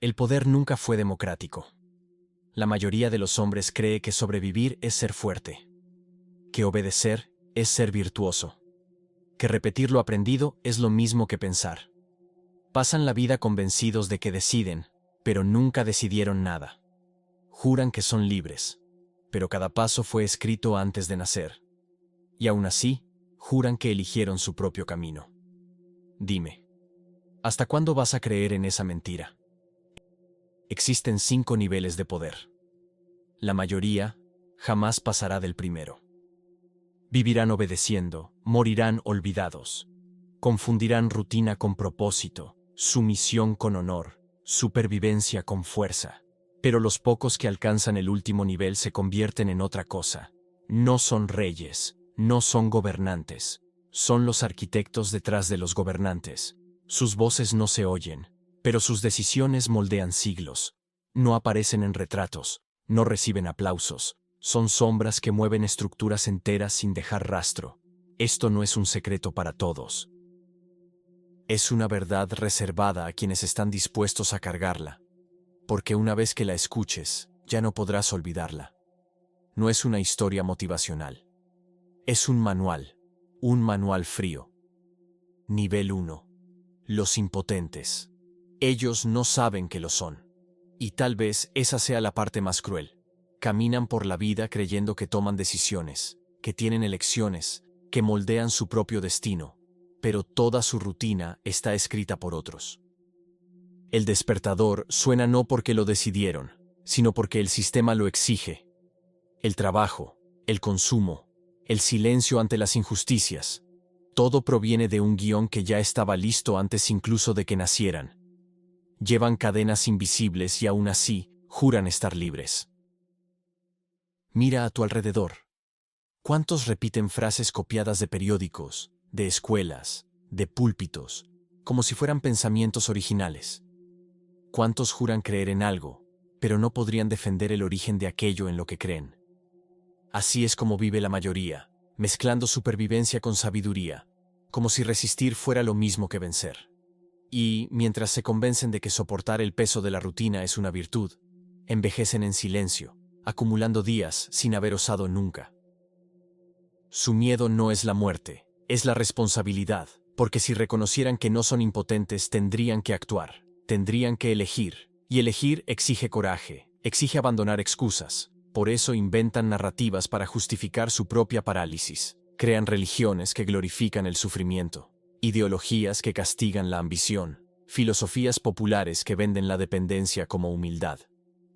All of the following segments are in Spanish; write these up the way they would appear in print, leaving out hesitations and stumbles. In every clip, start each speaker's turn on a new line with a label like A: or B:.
A: El poder nunca fue democrático. La mayoría de los hombres cree que sobrevivir es ser fuerte, que obedecer es ser virtuoso, que repetir lo aprendido es lo mismo que pensar. Pasan la vida convencidos de que deciden, pero nunca decidieron nada. Juran que son libres, pero cada paso fue escrito antes de nacer. Y aún así, juran que eligieron su propio camino. Dime, ¿hasta cuándo vas a creer en esa mentira? Existen 5 niveles de poder. La mayoría jamás pasará del primero. Vivirán obedeciendo, morirán olvidados. Confundirán rutina con propósito, sumisión con honor, supervivencia con fuerza. Pero los pocos que alcanzan el último nivel se convierten en otra cosa. No son reyes, no son gobernantes. Son los arquitectos detrás de los gobernantes. Sus voces no se oyen, pero sus decisiones moldean siglos. No aparecen en retratos, no reciben aplausos. Son sombras que mueven estructuras enteras sin dejar rastro. Esto no es un secreto para todos. Es una verdad reservada a quienes están dispuestos a cargarla, porque una vez que la escuches, ya no podrás olvidarla. No es una historia motivacional. Es un manual frío. Nivel 1. Los impotentes. Ellos no saben que lo son. Y tal vez esa sea la parte más cruel. Caminan por la vida creyendo que toman decisiones, que tienen elecciones, que moldean su propio destino, pero toda su rutina está escrita por otros. El despertador suena no porque lo decidieron, sino porque el sistema lo exige. El trabajo, el consumo, el silencio ante las injusticias, todo proviene de un guión que ya estaba listo antes incluso de que nacieran. Llevan cadenas invisibles y aún así juran estar libres. Mira a tu alrededor. ¿Cuántos repiten frases copiadas de periódicos, de escuelas, de púlpitos, como si fueran pensamientos originales? ¿Cuántos juran creer en algo, pero no podrían defender el origen de aquello en lo que creen? Así es como vive la mayoría, mezclando supervivencia con sabiduría, como si resistir fuera lo mismo que vencer. Y, mientras se convencen de que soportar el peso de la rutina es una virtud, envejecen en silencio, acumulando días sin haber osado nunca. Su miedo no es la muerte, es la responsabilidad, porque si reconocieran que no son impotentes tendrían que actuar, tendrían que elegir, y elegir exige coraje, exige abandonar excusas. Por eso inventan narrativas para justificar su propia parálisis, crean religiones que glorifican el sufrimiento, ideologías que castigan la ambición, filosofías populares que venden la dependencia como humildad.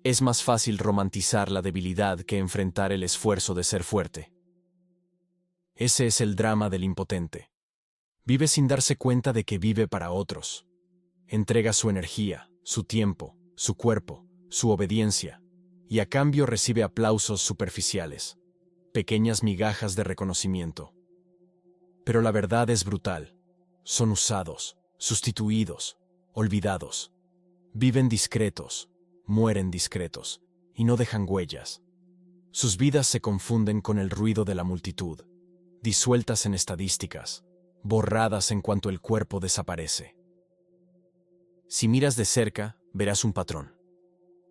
A: Es más fácil romantizar la debilidad que enfrentar el esfuerzo de ser fuerte. Ese es el drama del impotente. Vive sin darse cuenta de que vive para otros. Entrega su energía, su tiempo, su cuerpo, su obediencia, y a cambio recibe aplausos superficiales, pequeñas migajas de reconocimiento. Pero la verdad es brutal. Son usados, sustituidos, olvidados. Viven discretos, mueren discretos, y no dejan huellas. Sus vidas se confunden con el ruido de la multitud, disueltas en estadísticas, borradas en cuanto el cuerpo desaparece. Si miras de cerca, verás un patrón.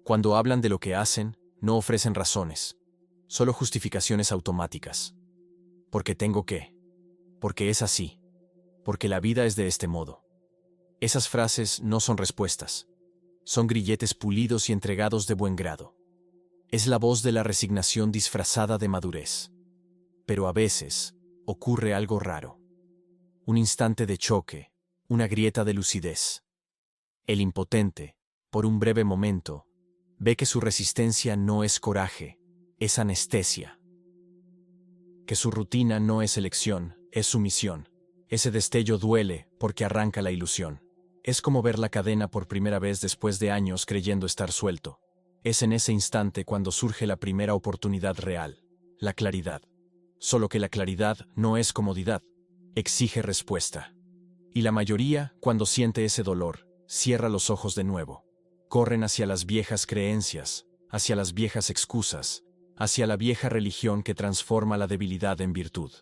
A: Cuando hablan de lo que hacen, no ofrecen razones, solo justificaciones automáticas. Porque tengo que, porque es así, porque la vida es de este modo. Esas frases no son respuestas, son grilletes pulidos y entregados de buen grado. Es la voz de la resignación disfrazada de madurez. Pero a veces ocurre algo raro. Un instante de choque, una grieta de lucidez. El impotente, por un breve momento, ve que su resistencia no es coraje, es anestesia. Que su rutina no es elección, es sumisión. Ese destello duele porque arranca la ilusión. Es como ver la cadena por primera vez después de años creyendo estar suelto. Es en ese instante cuando surge la primera oportunidad real, la claridad. Solo que la claridad no es comodidad, exige respuesta. Y la mayoría, cuando siente ese dolor, cierra los ojos de nuevo. Corren hacia las viejas creencias, hacia las viejas excusas, hacia la vieja religión que transforma la debilidad en virtud.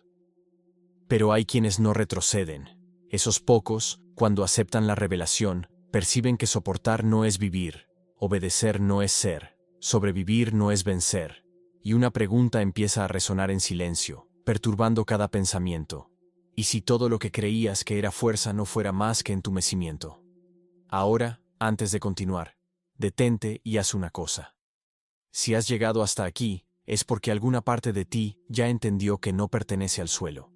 A: Pero hay quienes no retroceden. Esos pocos, cuando aceptan la revelación, perciben que soportar no es vivir, Obedecer no es ser, sobrevivir no es vencer, y una pregunta empieza a resonar en silencio, perturbando cada pensamiento. ¿Y si todo lo que creías que era fuerza no fuera más que entumecimiento? Ahora, antes de continuar, detente y haz una cosa. Si has llegado hasta aquí, es porque alguna parte de ti ya entendió que no pertenece al suelo.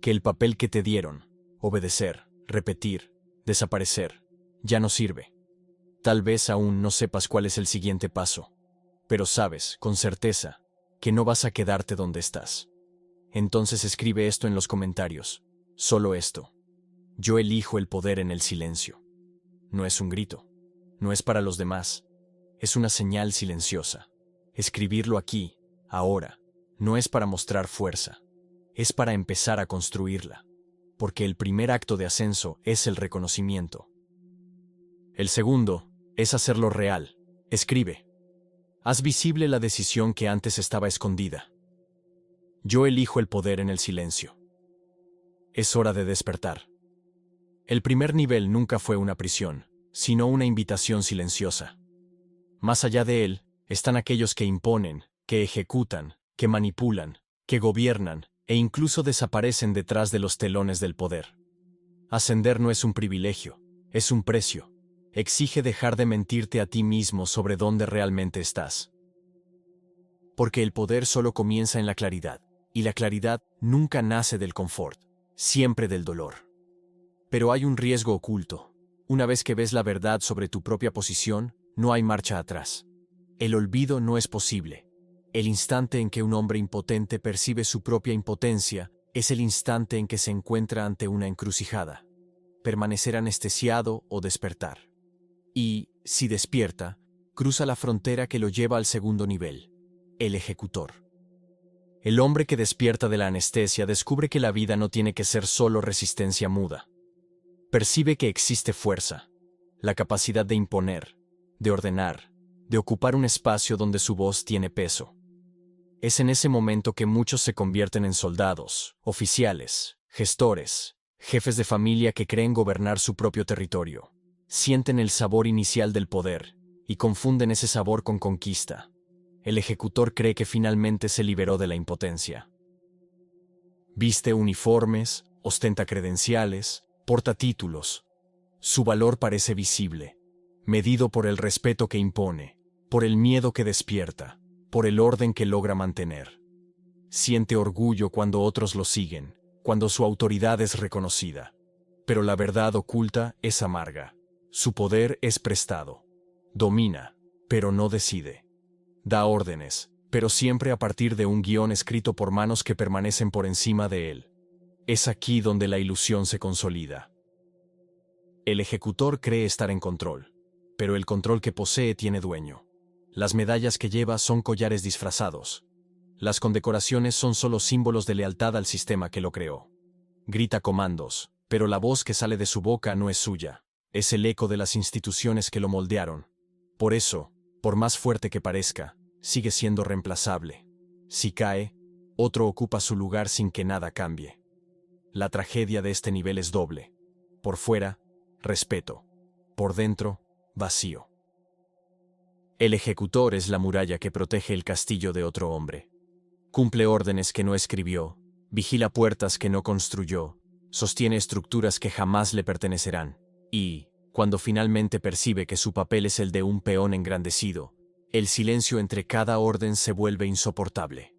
A: Que el papel que te dieron, obedecer, repetir, desaparecer, ya no sirve. Tal vez aún no sepas cuál es el siguiente paso, pero sabes, con certeza, que no vas a quedarte donde estás. Entonces escribe esto en los comentarios, solo esto. Yo elijo el poder en el silencio. No es un grito, no es para los demás, es una señal silenciosa. Escribirlo aquí, ahora, no es para mostrar fuerza, es para empezar a construirla, porque el primer acto de ascenso es el reconocimiento. El segundo es hacerlo real. Escribe. Haz visible la decisión que antes estaba escondida. Yo elijo el poder en el silencio. Es hora de despertar. El primer nivel nunca fue una prisión, sino una invitación silenciosa. Más allá de él, están aquellos que imponen, que ejecutan, que manipulan, que gobiernan, e incluso desaparecen detrás de los telones del poder. Ascender no es un privilegio, es un precio. Exige dejar de mentirte a ti mismo sobre dónde realmente estás. Porque el poder solo comienza en la claridad, y la claridad nunca nace del confort, siempre del dolor. Pero hay un riesgo oculto. Una vez que ves la verdad sobre tu propia posición, no hay marcha atrás. El olvido no es posible. El instante en que un hombre impotente percibe su propia impotencia es el instante en que se encuentra ante una encrucijada. Permanecer anestesiado o despertar. Y, si despierta, cruza la frontera que lo lleva al segundo nivel, el ejecutor. El hombre que despierta de la anestesia descubre que la vida no tiene que ser solo resistencia muda. Percibe que existe fuerza, la capacidad de imponer, de ordenar, de ocupar un espacio donde su voz tiene peso. Es en ese momento que muchos se convierten en soldados, oficiales, gestores, jefes de familia que creen gobernar su propio territorio. Sienten el sabor inicial del poder y confunden ese sabor con conquista. El ejecutor cree que finalmente se liberó de la impotencia. Viste uniformes, ostenta credenciales, porta títulos. Su valor parece visible, medido por el respeto que impone, por el miedo que despierta, por el orden que logra mantener. Siente orgullo cuando otros lo siguen, cuando su autoridad es reconocida. Pero la verdad oculta es amarga. Su poder es prestado. Domina, pero no decide. Da órdenes, pero siempre a partir de un guión escrito por manos que permanecen por encima de él. Es aquí donde la ilusión se consolida. El ejecutor cree estar en control, pero el control que posee tiene dueño. Las medallas que lleva son collares disfrazados. Las condecoraciones son solo símbolos de lealtad al sistema que lo creó. Grita comandos, pero la voz que sale de su boca no es suya. Es el eco de las instituciones que lo moldearon. Por eso, por más fuerte que parezca, sigue siendo reemplazable. Si cae, otro ocupa su lugar sin que nada cambie. La tragedia de este nivel es doble. Por fuera, respeto. Por dentro, vacío. El ejecutor es la muralla que protege el castillo de otro hombre. Cumple órdenes que no escribió, vigila puertas que no construyó, sostiene estructuras que jamás le pertenecerán. Y, cuando finalmente percibe que su papel es el de un peón engrandecido, el silencio entre cada orden se vuelve insoportable.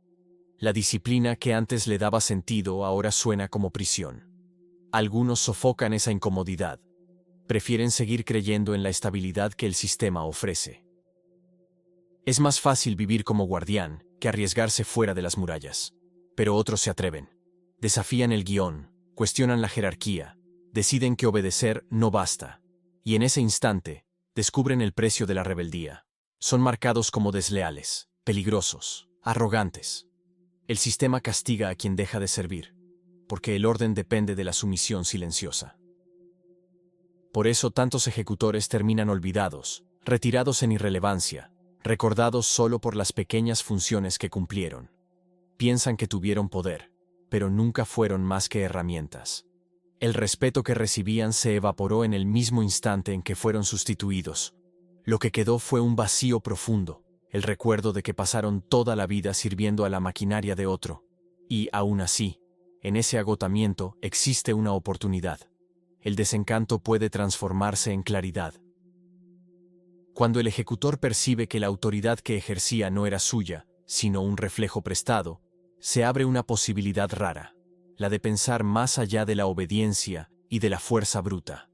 A: La disciplina que antes le daba sentido ahora suena como prisión. Algunos sofocan esa incomodidad. Prefieren seguir creyendo en la estabilidad que el sistema ofrece. Es más fácil vivir como guardián que arriesgarse fuera de las murallas. Pero otros se atreven. Desafían el guión, cuestionan la jerarquía, deciden que obedecer no basta. Y en ese instante, descubren el precio de la rebeldía. Son marcados como desleales, peligrosos, arrogantes. El sistema castiga a quien deja de servir, porque el orden depende de la sumisión silenciosa. Por eso tantos ejecutores terminan olvidados, retirados en irrelevancia, recordados solo por las pequeñas funciones que cumplieron. Piensan que tuvieron poder, pero nunca fueron más que herramientas. El respeto que recibían se evaporó en el mismo instante en que fueron sustituidos. Lo que quedó fue un vacío profundo, el recuerdo de que pasaron toda la vida sirviendo a la maquinaria de otro. Y, aún así, en ese agotamiento existe una oportunidad. El desencanto puede transformarse en claridad. Cuando el ejecutor percibe que la autoridad que ejercía no era suya, sino un reflejo prestado, se abre una posibilidad rara, la de pensar más allá de la obediencia y de la fuerza bruta.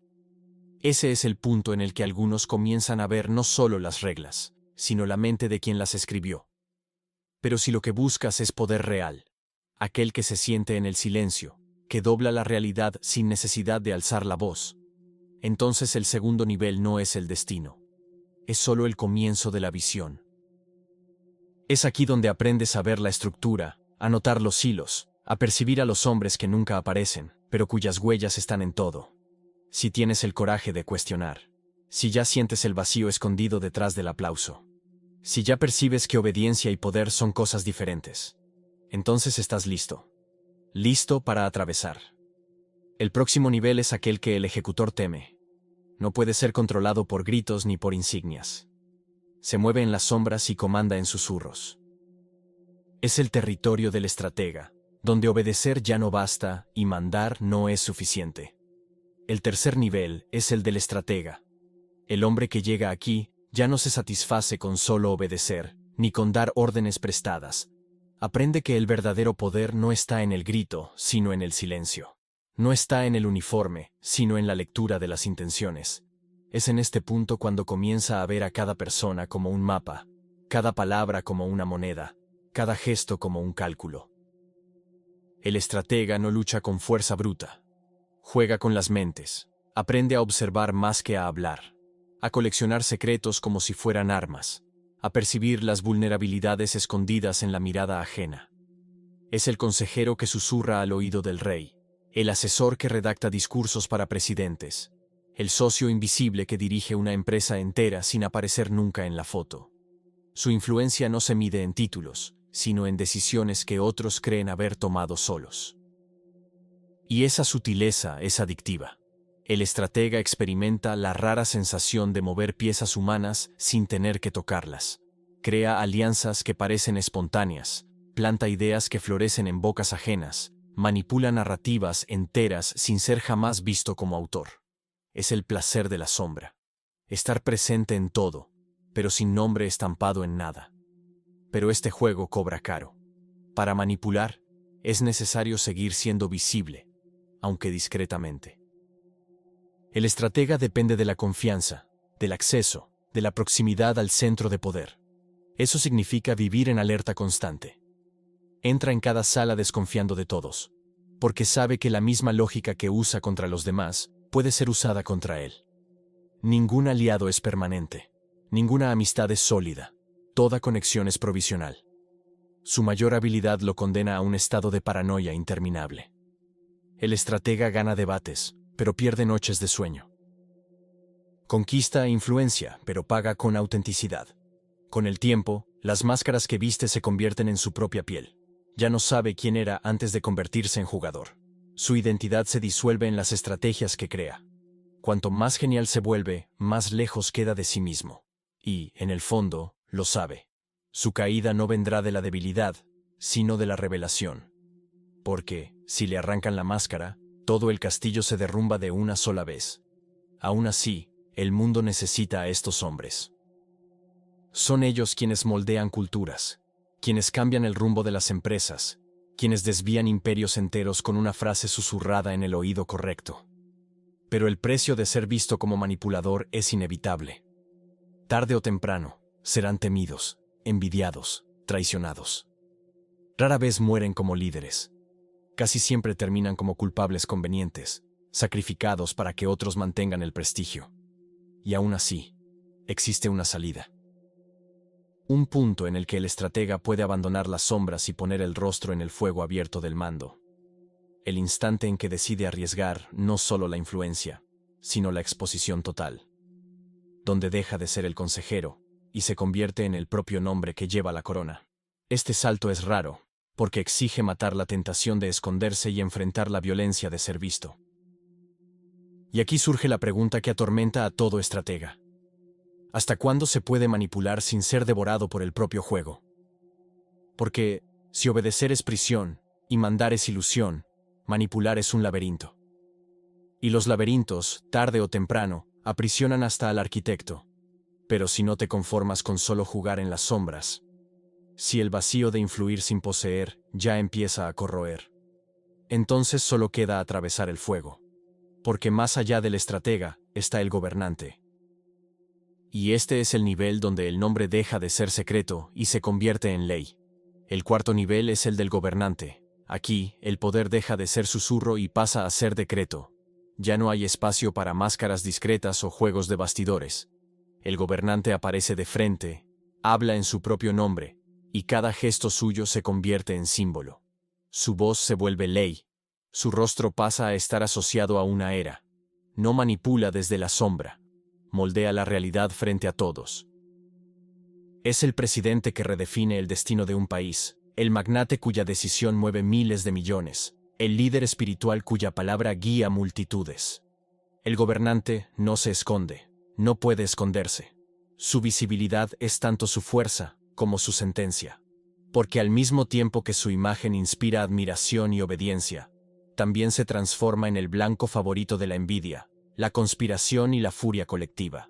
A: Ese es el punto en el que algunos comienzan a ver no solo las reglas, sino la mente de quien las escribió. Pero si lo que buscas es poder real, aquel que se siente en el silencio, que dobla la realidad sin necesidad de alzar la voz, entonces el segundo nivel no es el destino. Es solo el comienzo de la visión. Es aquí donde aprendes a ver la estructura, a notar los hilos, a percibir a los hombres que nunca aparecen, pero cuyas huellas están en todo. Si tienes el coraje de cuestionar, si ya sientes el vacío escondido detrás del aplauso, si ya percibes que obediencia y poder son cosas diferentes, entonces estás listo. Listo para atravesar. El próximo nivel es aquel que el ejecutor teme. No puede ser controlado por gritos ni por insignias. Se mueve en las sombras y comanda en susurros. Es el territorio del estratega, donde obedecer ya no basta y mandar no es suficiente. El tercer nivel es el del estratega. El hombre que llega aquí ya no se satisface con solo obedecer, ni con dar órdenes prestadas. Aprende que el verdadero poder no está en el grito, sino en el silencio. No está en el uniforme, sino en la lectura de las intenciones. Es en este punto cuando comienza a ver a cada persona como un mapa, cada palabra como una moneda, cada gesto como un cálculo. El estratega no lucha con fuerza bruta. Juega con las mentes, aprende a observar más que a hablar, a coleccionar secretos como si fueran armas, a percibir las vulnerabilidades escondidas en la mirada ajena. Es el consejero que susurra al oído del rey, el asesor que redacta discursos para presidentes, el socio invisible que dirige una empresa entera sin aparecer nunca en la foto. Su influencia no se mide en títulos, sino en decisiones que otros creen haber tomado solos. Y esa sutileza es adictiva. El estratega experimenta la rara sensación de mover piezas humanas sin tener que tocarlas. Crea alianzas que parecen espontáneas, planta ideas que florecen en bocas ajenas, manipula narrativas enteras sin ser jamás visto como autor. Es el placer de la sombra. Estar presente en todo, pero sin nombre estampado en nada. Pero este juego cobra caro. Para manipular, es necesario seguir siendo visible, aunque discretamente. El estratega depende de la confianza, del acceso, de la proximidad al centro de poder. Eso significa vivir en alerta constante. Entra en cada sala desconfiando de todos, porque sabe que la misma lógica que usa contra los demás puede ser usada contra él. Ningún aliado es permanente, ninguna amistad es sólida, toda conexión es provisional. Su mayor habilidad lo condena a un estado de paranoia interminable. El estratega gana debates, pero pierde noches de sueño. Conquista e influencia, pero paga con autenticidad. Con el tiempo, las máscaras que viste se convierten en su propia piel. Ya no sabe quién era antes de convertirse en jugador. Su identidad se disuelve en las estrategias que crea. Cuanto más genial se vuelve, más lejos queda de sí mismo. Y, en el fondo, lo sabe. Su caída no vendrá de la debilidad, sino de la revelación. Porque, si le arrancan la máscara, todo el castillo se derrumba de una sola vez. Aún así, el mundo necesita a estos hombres. Son ellos quienes moldean culturas, quienes cambian el rumbo de las empresas, quienes desvían imperios enteros con una frase susurrada en el oído correcto. Pero el precio de ser visto como manipulador es inevitable. Tarde o temprano, serán temidos, envidiados, traicionados. Rara vez mueren como líderes. Casi siempre terminan como culpables convenientes, sacrificados para que otros mantengan el prestigio. Y aún así, existe una salida. Un punto en el que el estratega puede abandonar las sombras y poner el rostro en el fuego abierto del mando. El instante en que decide arriesgar no solo la influencia, sino la exposición total. Donde deja de ser el consejero y se convierte en el propio nombre que lleva la corona. Este salto es raro, porque exige matar la tentación de esconderse y enfrentar la violencia de ser visto. Y aquí surge la pregunta que atormenta a todo estratega. ¿Hasta cuándo se puede manipular sin ser devorado por el propio juego? Porque, si obedecer es prisión, y mandar es ilusión, manipular es un laberinto. Y los laberintos, tarde o temprano, aprisionan hasta al arquitecto. Pero si no te conformas con solo jugar en las sombras, si el vacío de influir sin poseer ya empieza a corroer, entonces solo queda atravesar el fuego. Porque más allá del estratega está el gobernante. Y este es el nivel donde el nombre deja de ser secreto y se convierte en ley. El cuarto nivel es el del gobernante. Aquí, el poder deja de ser susurro y pasa a ser decreto. Ya no hay espacio para máscaras discretas o juegos de bastidores. El gobernante aparece de frente, habla en su propio nombre, y cada gesto suyo se convierte en símbolo. Su voz se vuelve ley. Su rostro pasa a estar asociado a una era. No manipula desde la sombra. Moldea la realidad frente a todos. Es el presidente que redefine el destino de un país, el magnate cuya decisión mueve miles de millones, el líder espiritual cuya palabra guía multitudes. El gobernante no se esconde, no puede esconderse. Su visibilidad es tanto su fuerza como su sentencia. Porque al mismo tiempo que su imagen inspira admiración y obediencia, también se transforma en el blanco favorito de la envidia, la conspiración y la furia colectiva.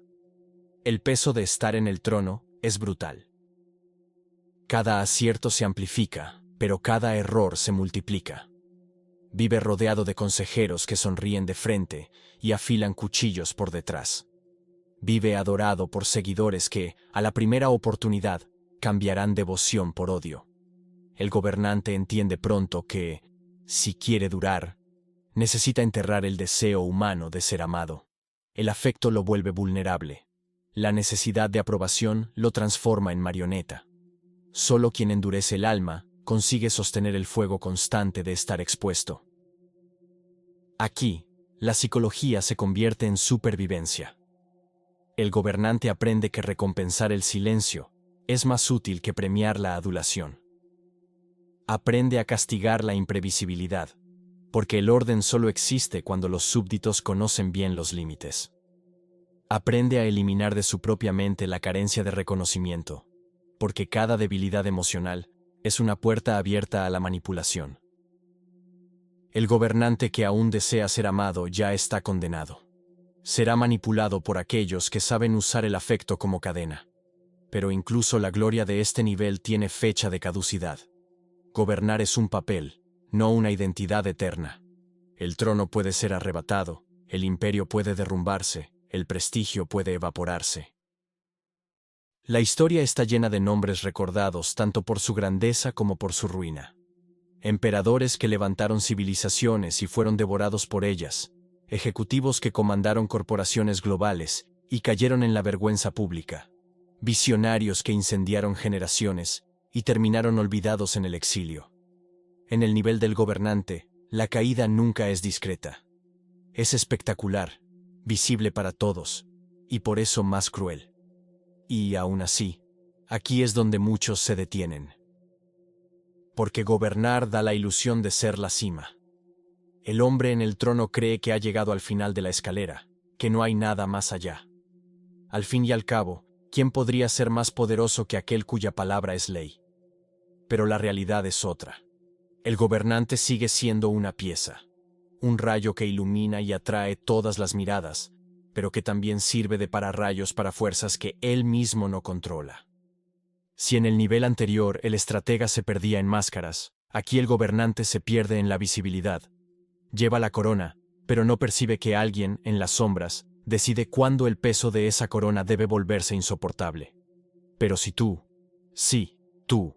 A: El peso de estar en el trono es brutal. Cada acierto se amplifica, pero cada error se multiplica. Vive rodeado de consejeros que sonríen de frente y afilan cuchillos por detrás. Vive adorado por seguidores que, a la primera oportunidad, cambiarán devoción por odio. El gobernante entiende pronto que, si quiere durar, necesita enterrar el deseo humano de ser amado. El afecto lo vuelve vulnerable. La necesidad de aprobación lo transforma en marioneta. Solo quien endurece el alma consigue sostener el fuego constante de estar expuesto. Aquí, la psicología se convierte en supervivencia. El gobernante aprende que recompensar el silencio es más útil que premiar la adulación. Aprende a castigar la imprevisibilidad, porque el orden solo existe cuando los súbditos conocen bien los límites. Aprende a eliminar de su propia mente la carencia de reconocimiento, porque cada debilidad emocional es una puerta abierta a la manipulación. El gobernante que aún desea ser amado ya está condenado. Será manipulado por aquellos que saben usar el afecto como cadena. Pero incluso la gloria de este nivel tiene fecha de caducidad. Gobernar es un papel, no una identidad eterna. El trono puede ser arrebatado, el imperio puede derrumbarse, el prestigio puede evaporarse. La historia está llena de nombres recordados tanto por su grandeza como por su ruina. Emperadores que levantaron civilizaciones y fueron devorados por ellas, ejecutivos que comandaron corporaciones globales y cayeron en la vergüenza pública, visionarios que incendiaron generaciones y terminaron olvidados en el exilio. En el nivel del gobernante, la caída nunca es discreta. Es espectacular, visible para todos, y por eso más cruel. Y aún así, aquí es donde muchos se detienen. Porque gobernar da la ilusión de ser la cima. El hombre en el trono cree que ha llegado al final de la escalera, que no hay nada más allá. Al fin y al cabo, ¿quién podría ser más poderoso que aquel cuya palabra es ley? Pero la realidad es otra. El gobernante sigue siendo una pieza, un rayo que ilumina y atrae todas las miradas, pero que también sirve de pararrayos para fuerzas que él mismo no controla. Si en el nivel anterior el estratega se perdía en máscaras, aquí el gobernante se pierde en la visibilidad. Lleva la corona, pero no percibe que alguien, en las sombras, decide cuándo el peso de esa corona debe volverse insoportable. Pero si tú, sí, tú,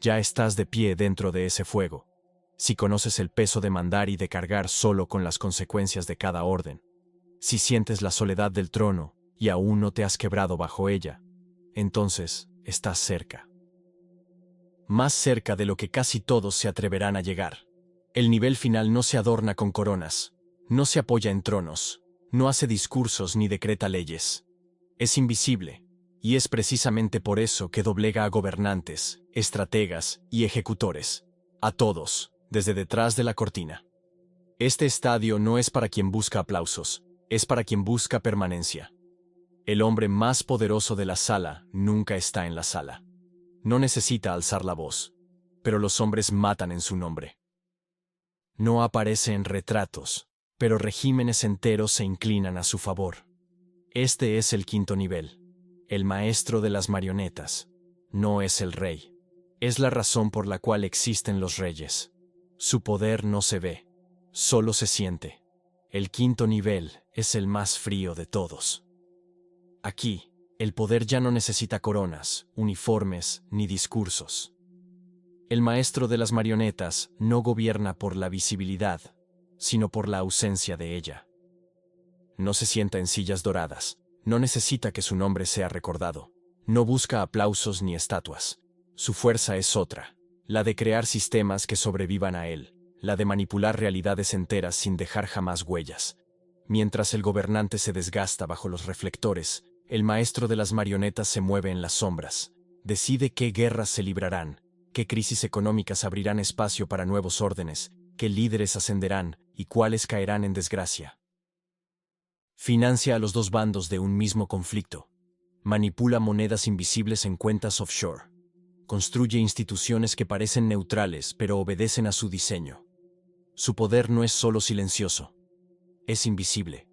A: ya estás de pie dentro de ese fuego, si conoces el peso de mandar y de cargar solo con las consecuencias de cada orden, si sientes la soledad del trono y aún no te has quebrado bajo ella, entonces estás cerca. Más cerca de lo que casi todos se atreverán a llegar. El nivel final no se adorna con coronas, no se apoya en tronos, no hace discursos ni decreta leyes. Es invisible, y es precisamente por eso que doblega a gobernantes, estrategas y ejecutores, a todos, desde detrás de la cortina. Este estadio no es para quien busca aplausos, es para quien busca permanencia. El hombre más poderoso de la sala nunca está en la sala. No necesita alzar la voz, pero los hombres matan en su nombre. No aparece en retratos, pero regímenes enteros se inclinan a su favor. Este es el quinto nivel. El maestro de las marionetas. No es el rey. Es la razón por la cual existen los reyes. Su poder no se ve, solo se siente. El quinto nivel es el más frío de todos. Aquí, el poder ya no necesita coronas, uniformes ni discursos. El maestro de las marionetas no gobierna por la visibilidad, sino por la ausencia de ella. No se sienta en sillas doradas, no necesita que su nombre sea recordado, no busca aplausos ni estatuas. Su fuerza es otra, la de crear sistemas que sobrevivan a él, la de manipular realidades enteras sin dejar jamás huellas. Mientras el gobernante se desgasta bajo los reflectores, el maestro de las marionetas se mueve en las sombras, decide qué guerras se librarán, qué crisis económicas abrirán espacio para nuevos órdenes, qué líderes ascenderán y cuáles caerán en desgracia. Financia a los dos bandos de un mismo conflicto. Manipula monedas invisibles en cuentas offshore. Construye instituciones que parecen neutrales pero obedecen a su diseño. Su poder no es solo silencioso, es invisible.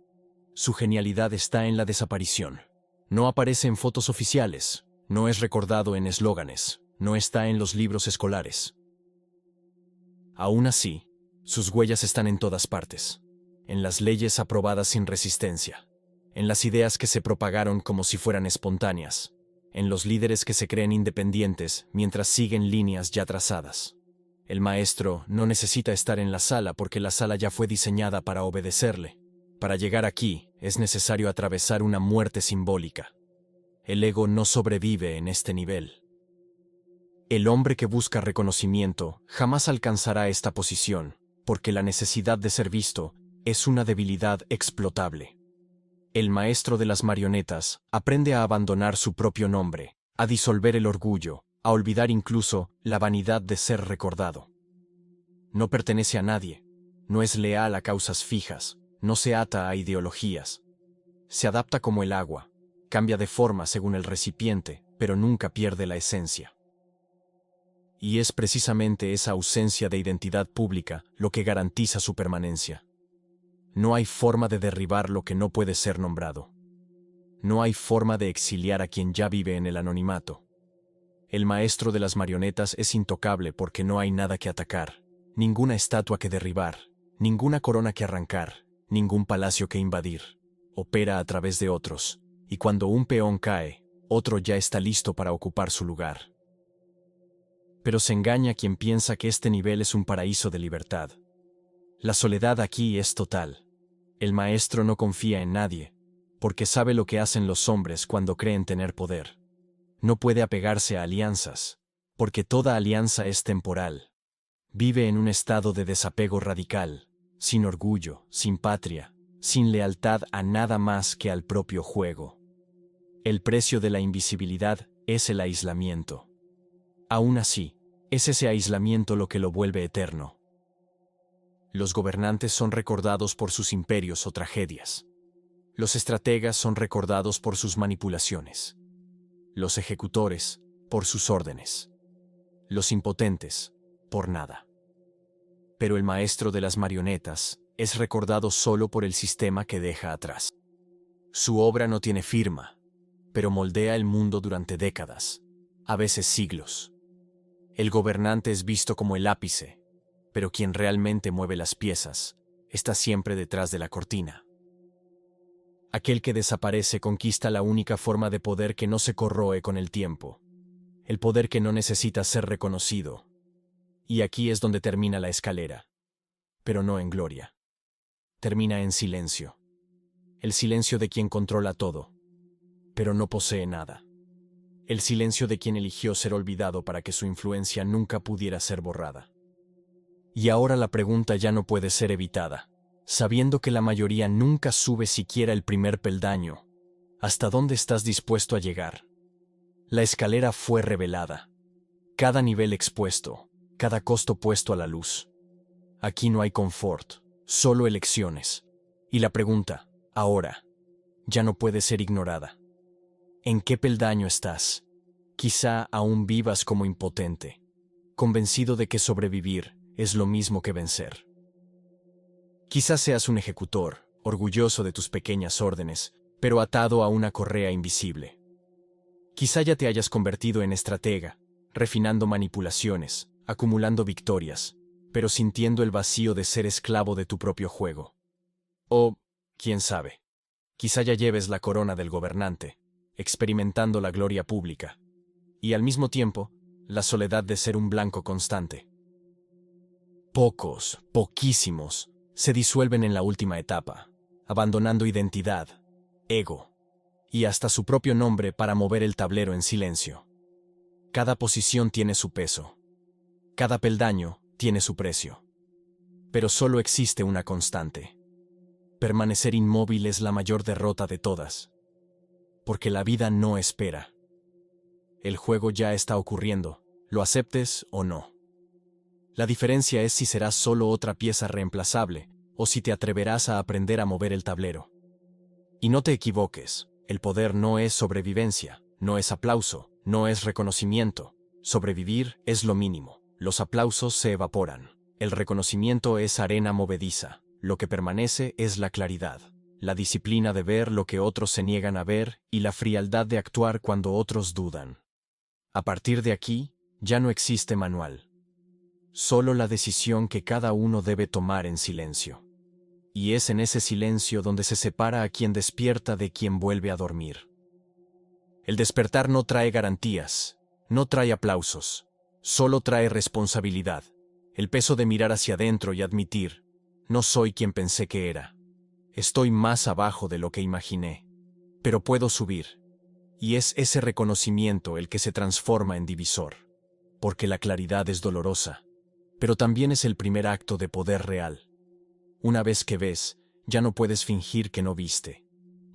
A: Su genialidad está en la desaparición. No aparece en fotos oficiales, no es recordado en eslóganes, no está en los libros escolares. Aún así, sus huellas están en todas partes. En las leyes aprobadas sin resistencia, en las ideas que se propagaron como si fueran espontáneas, en los líderes que se creen independientes mientras siguen líneas ya trazadas. El maestro no necesita estar en la sala porque la sala ya fue diseñada para obedecerle. Para llegar aquí es necesario atravesar una muerte simbólica. El ego no sobrevive en este nivel. El hombre que busca reconocimiento jamás alcanzará esta posición, porque la necesidad de ser visto es una debilidad explotable. El maestro de las marionetas aprende a abandonar su propio nombre, a disolver el orgullo, a olvidar incluso la vanidad de ser recordado. No pertenece a nadie, no es leal a causas fijas, no se ata a ideologías. Se adapta como el agua, cambia de forma según el recipiente, pero nunca pierde la esencia. Y es precisamente esa ausencia de identidad pública lo que garantiza su permanencia. No hay forma de derribar lo que no puede ser nombrado. No hay forma de exiliar a quien ya vive en el anonimato. El maestro de las marionetas es intocable porque no hay nada que atacar, ninguna estatua que derribar, ninguna corona que arrancar, ningún palacio que invadir. Opera a través de otros, y cuando un peón cae, otro ya está listo para ocupar su lugar. Pero se engaña quien piensa que este nivel es un paraíso de libertad. La soledad aquí es total. El maestro no confía en nadie, porque sabe lo que hacen los hombres cuando creen tener poder. No puede apegarse a alianzas, porque toda alianza es temporal. Vive en un estado de desapego radical, sin orgullo, sin patria, sin lealtad a nada más que al propio juego. El precio de la invisibilidad es el aislamiento. Aún así, es ese aislamiento lo que lo vuelve eterno. Los gobernantes son recordados por sus imperios o tragedias. Los estrategas son recordados por sus manipulaciones. Los ejecutores, por sus órdenes. Los impotentes, por nada. Pero el maestro de las marionetas es recordado solo por el sistema que deja atrás. Su obra no tiene firma, pero moldea el mundo durante décadas, a veces siglos. El gobernante es visto como el ápice, pero quien realmente mueve las piezas está siempre detrás de la cortina. Aquel que desaparece conquista la única forma de poder que no se corroe con el tiempo, el poder que no necesita ser reconocido. Y aquí es donde termina la escalera, pero no en gloria. Termina en silencio. El silencio de quien controla todo, pero no posee nada. El silencio de quien eligió ser olvidado para que su influencia nunca pudiera ser borrada. Y ahora la pregunta ya no puede ser evitada, sabiendo que la mayoría nunca sube siquiera el primer peldaño. ¿Hasta dónde estás dispuesto a llegar? La escalera fue revelada. Cada nivel expuesto, cada costo puesto a la luz. Aquí no hay confort, solo elecciones. Y la pregunta, ahora, ya no puede ser ignorada. ¿En qué peldaño estás? Quizá aún vivas como impotente, convencido de que sobrevivir es lo mismo que vencer. Quizás seas un ejecutor, orgulloso de tus pequeñas órdenes, pero atado a una correa invisible. Quizá ya te hayas convertido en estratega, refinando manipulaciones, acumulando victorias, pero sintiendo el vacío de ser esclavo de tu propio juego. O, quién sabe, quizá ya lleves la corona del gobernante, experimentando la gloria pública, y al mismo tiempo, la soledad de ser un blanco constante. Pocos, poquísimos, se disuelven en la última etapa, abandonando identidad, ego, y hasta su propio nombre para mover el tablero en silencio. Cada posición tiene su peso. Cada peldaño tiene su precio. Pero solo existe una constante. Permanecer inmóvil es la mayor derrota de todas. Porque la vida no espera. El juego ya está ocurriendo, lo aceptes o no. La diferencia es si serás solo otra pieza reemplazable o si te atreverás a aprender a mover el tablero. Y no te equivoques, el poder no es sobrevivencia, no es aplauso, no es reconocimiento. Sobrevivir es lo mínimo, los aplausos se evaporan. El reconocimiento es arena movediza, lo que permanece es la claridad, la disciplina de ver lo que otros se niegan a ver y la frialdad de actuar cuando otros dudan. A partir de aquí, ya no existe manual. Solo la decisión que cada uno debe tomar en silencio. Y es en ese silencio donde se separa a quien despierta de quien vuelve a dormir. El despertar no trae garantías, no trae aplausos, solo trae responsabilidad, el peso de mirar hacia adentro y admitir, no soy quien pensé que era. Estoy más abajo de lo que imaginé, pero puedo subir. Y es ese reconocimiento el que se transforma en divisor, porque la claridad es dolorosa, pero también es el primer acto de poder real. Una vez que ves, ya no puedes fingir que no viste.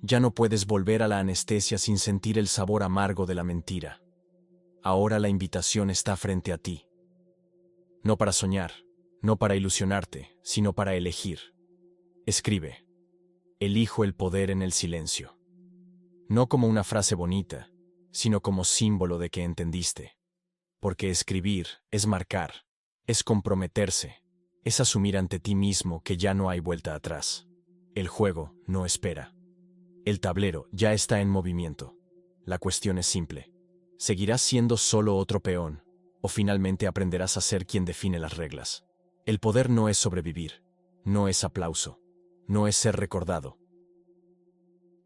A: Ya no puedes volver a la anestesia sin sentir el sabor amargo de la mentira. Ahora la invitación está frente a ti. No para soñar, no para ilusionarte, sino para elegir. Escribe. Elijo el poder en el silencio. No como una frase bonita, sino como símbolo de que entendiste. Porque escribir es marcar, es comprometerse, es asumir ante ti mismo que ya no hay vuelta atrás. El juego no espera. El tablero ya está en movimiento. La cuestión es simple. ¿Seguirás siendo solo otro peón, o finalmente aprenderás a ser quien define las reglas? El poder no es sobrevivir, no es aplauso, no es ser recordado.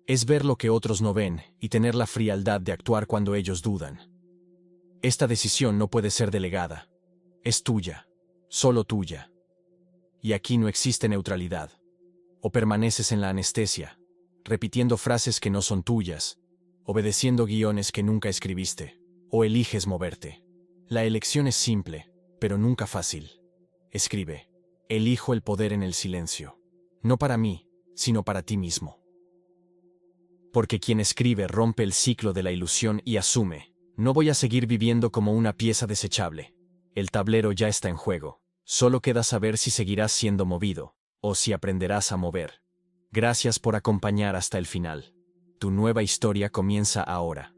A: Es ver lo que otros no ven y tener la frialdad de actuar cuando ellos dudan. Esta decisión no puede ser delegada. Es tuya, solo tuya. Y aquí no existe neutralidad. O permaneces en la anestesia, repitiendo frases que no son tuyas, obedeciendo guiones que nunca escribiste, o eliges moverte. La elección es simple, pero nunca fácil. Escribe. Elijo el poder en el silencio. No para mí, sino para ti mismo. Porque quien escribe rompe el ciclo de la ilusión y asume, no voy a seguir viviendo como una pieza desechable. El tablero ya está en juego. Solo queda saber si seguirás siendo movido, o si aprenderás a mover. Gracias por acompañar hasta el final. Tu nueva historia comienza ahora.